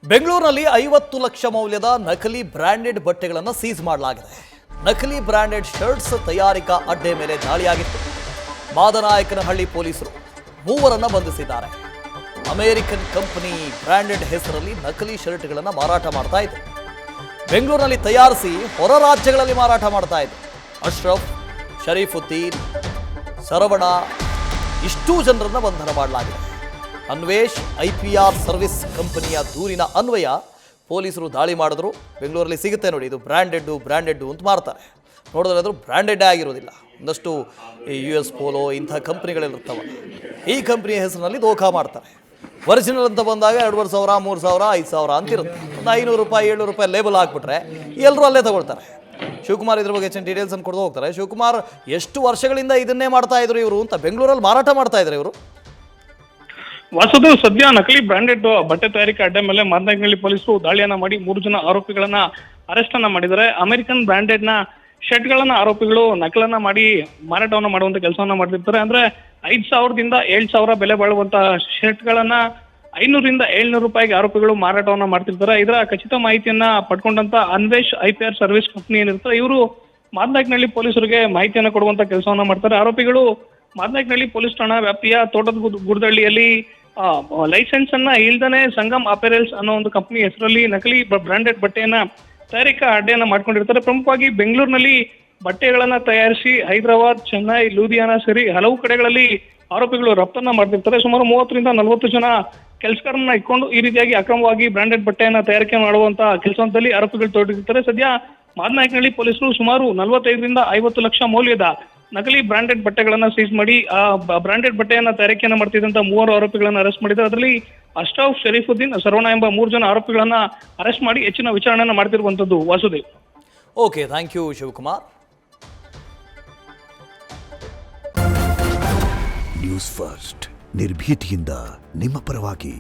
ಬೆಂಗಳೂರಿನಲ್ಲಿ 50 ಲಕ್ಷ ಮೌಲ್ಯದ ನಕಲಿ ಬ್ರಾಂಡೆಡ್ ಬಟ್ಟೆಗಳನ್ನು ಸೀಸ್ ಮಾಡಲಾಗಿದೆ. ನಕಲಿ ಬ್ರಾಂಡೆಡ್ ಶರ್ಟ್ಸ್ ತಯಾರಿಕಾ ಅಡ್ಡೆ ಮೇಲೆ ದಾಳಿಯಾಗಿತ್ತು. ಮಾದನಾಯಕನಹಳ್ಳಿ ಪೊಲೀಸರು ಮೂವರನ್ನು ಬಂಧಿಸಿದ್ದಾರೆ. ಅಮೆರಿಕನ್ ಕಂಪನಿ ಬ್ರಾಂಡೆಡ್ ಹೆಸರಲ್ಲಿ ನಕಲಿ ಶರ್ಟ್ಗಳನ್ನು ಮಾರಾಟ ಮಾಡ್ತಾ ಇದೆ. ಬೆಂಗಳೂರಿನಲ್ಲಿ ತಯಾರಿಸಿ ಹೊರ ರಾಜ್ಯಗಳಲ್ಲಿ ಮಾರಾಟ ಮಾಡ್ತಾ ಇದೆ. ಅಶ್ರಫ್, ಶರೀಫುದ್ದೀನ್, ಸರವಣ ಇಷ್ಟೂ ಜನರನ್ನು ಬಂಧನ ಮಾಡಲಾಗಿದೆ. ಅನ್ವೇಷ್ IPR ಸರ್ವಿಸ್ ಕಂಪನಿಯ ದೂರಿನ ಅನ್ವಯ ಪೊಲೀಸರು ದಾಳಿ ಮಾಡಿದ್ರು. ಬೆಂಗಳೂರಲ್ಲಿ ಸಿಗುತ್ತೆ ನೋಡಿ, ಇದು ಬ್ರ್ಯಾಂಡೆಡ್ ಅಂತ ಮಾರ್ತಾರೆ. ನೋಡಿದ್ರೆ ಅದು ಬ್ರ್ಯಾಂಡೆಡ್ಡೇ ಆಗಿರೋದಿಲ್ಲ. ಒಂದಷ್ಟು US ಪೋಲೋ ಇಂಥ ಕಂಪ್ನಿಗಳಿರ್ತವೆ. ಈ ಕಂಪ್ನಿಯ ಹೆಸರಿನಲ್ಲಿ ದೋಖಾ ಮಾಡ್ತಾರೆ. ಒರಿಜಿನಲ್ ಅಂತ ಬಂದಾಗ 2,500, 3,000, 5,000 ಅಂತ ಇರುತ್ತೆ. ಒಂದು 500 ರೂಪಾಯಿ 700 ರೂಪಾಯಿ ಲೇಬಲ್ ಹಾಕ್ಬಿಟ್ರೆ ಎಲ್ಲರೂ ಅಲ್ಲೇ ತಗೊಳ್ತಾರೆ. ಶಿವಕುಮಾರ್ ಇದ್ರ ಬಗ್ಗೆ ಹೆಚ್ಚಿನ ಡೀಟೇಲ್ಸ್ ಅನ್ನು ಕೊಡ್ದು ಹೋಗ್ತಾರೆ. ಶಿವಕುಮಾರ್, ಎಷ್ಟು ವರ್ಷಗಳಿಂದ ಇದನ್ನೇ ಮಾಡ್ತಾ ಇದ್ರು ಇವರು ಅಂತ ಬೆಂಗಳೂರಲ್ಲಿ ಮಾರಾಟ ಮಾಡ್ತಾ ಇದ್ರು ಇವರು? ವಾಸುದೇವ್, ಸದ್ಯ ನಕಲಿ ಬ್ರಾಂಡೆಡ್ ಬಟ್ಟೆ ತಯಾರಿಕಾ ಅಡ್ಡೆ ಮೇಲೆ ಮಾದನಾಯಕನಹಳ್ಳಿ ಪೊಲೀಸರು ದಾಳಿಯನ್ನ ಮಾಡಿ 3 ಜನ ಆರೋಪಿಗಳನ್ನ ಅರೆಸ್ಟ್ ಅನ್ನ ಮಾಡಿದ್ದಾರೆ. ಅಮೆರಿಕನ್ ಬ್ರಾಂಡೆಡ್ ನ ಶರ್ಟ್ ಗಳನ್ನ ಆರೋಪಿಗಳು ನಕಲನ್ನ ಮಾಡಿ ಮಾರಾಟವನ್ನ ಮಾಡುವಂತ ಕೆಲಸವನ್ನ ಮಾಡ್ತಿರ್ತಾರೆ. ಅಂದ್ರೆ 5,000ದಿಂದ 7,000 ಬೆಲೆ ಬಾಳುವಂತ ಶರ್ಟ್ ಗಳನ್ನ 500ರಿಂದ 700 ರೂಪಾಯಿಗೆ ಆರೋಪಿಗಳು ಮಾರಾಟವನ್ನ ಮಾಡ್ತಿರ್ತಾರೆ. ಇದರ ಖಚಿತ ಮಾಹಿತಿಯನ್ನ ಪಡ್ಕೊಂಡಂತ ಅನ್ವೇಷ್ IPR ಸರ್ವಿಸ್ ಕಂಪನಿ ಏನಿರ್ತಾರೆ, ಇವರು ಮಾದನಾಯಕನಹಳ್ಳಿ ಪೊಲೀಸರಿಗೆ ಮಾಹಿತಿಯನ್ನ ಕೊಡುವಂತ ಕೆಲಸವನ್ನ ಮಾಡ್ತಾರೆ. ಆರೋಪಿಗಳು ಮಾದನಾಯಕನಹಳ್ಳಿ ಪೊಲೀಸ್ ಠಾಣಾ ವ್ಯಾಪ್ತಿಯ ತೋಟದ ಗುಡದಳ್ಳಿಯಲ್ಲಿ ಲೈಸೆನ್ಸ್ ಅನ್ನ ಇಲ್ದನೆ ಸಂಗಮ್ ಅಪೆರಲ್ಸ್ ಅನ್ನೋ ಒಂದು ಕಂಪನಿ ಹೆಸರಲ್ಲಿ ನಕಲಿ ಬ್ರಾಂಡೆಡ್ ಬಟ್ಟೆಯನ್ನ ತಯಾರಿಕಾ ಅಡ್ಡೆಯನ್ನ ಮಾಡ್ಕೊಂಡಿರ್ತಾರೆ. ಪ್ರಮುಖವಾಗಿ ಬೆಂಗಳೂರಿನಲ್ಲಿ ಬಟ್ಟೆಗಳನ್ನ ತಯಾರಿಸಿ ಹೈದರಾಬಾದ್, ಚೆನ್ನೈ, ಲೂಧಿಯಾನ ಸೇರಿ ಹಲವು ಕಡೆಗಳಲ್ಲಿ ಆರೋಪಿಗಳು ರಫ್ತನ್ನ ಮಾಡ್ತಿರ್ತಾರೆ. ಸುಮಾರು 30ರಿಂದ 40 ಜನ ಕೆಲಸಗಾರರನ್ನ ಇಟ್ಕೊಂಡು ಈ ರೀತಿಯಾಗಿ ಅಕ್ರಮವಾಗಿ ಬ್ರಾಂಡೆಡ್ ಬಟ್ಟೆಯನ್ನ ತಯಾರಿಕೆ ಮಾಡುವಂತ ಕೆಲಸದಲ್ಲಿ ಆರೋಪಿಗಳು ತೊಡಗಿರ್ತಾರೆ. ಸದ್ಯ ಮಾದನಾಯಕನಹಳ್ಳಿ ಪೊಲೀಸರು ಸುಮಾರು 45ರಿಂದ 50 ಲಕ್ಷ ಮೌಲ್ಯದ ನಕಲಿ ಬ್ರಾಂಡೆಡ್ ಬಟ್ಟೆಗಳನ್ನ ಸೀಸ್ ಮಾಡಿ ಆ ಬ್ರಾಂಡೆಡ್ ಬಟ್ಟೆಯನ್ನ ತಯಾರಿಕೆಯನ್ನ ಮಾಡ್ತಿದ್ದಂತ 3 ಆರೋಪಿಗಳನ್ನ ಅರೆಸ್ಟ್ ಮಾಡಿದ್ದಾರೆ. ಅದರಲ್ಲಿ ಅಶ್ರಫ್, ಶರೀಫುದ್ದೀನ್, ಸರವಣ ಎಂಬ 3 ಜನ ಆರೋಪಿಗಳನ್ನ ಅರೆಸ್ಟ್ ಮಾಡಿ ಹೆಚ್ಚಿನ ವಿಚಾರಣೆಯನ್ನ ಮಾಡ್ತಿರುವಂತದ್ದು. Vasudev. Okay, thank you Shivakumar. News first, ನಿರ್ಭೀತಿಯಿಂದ ನಿಮ್ಮ ಪರವಾಗಿ.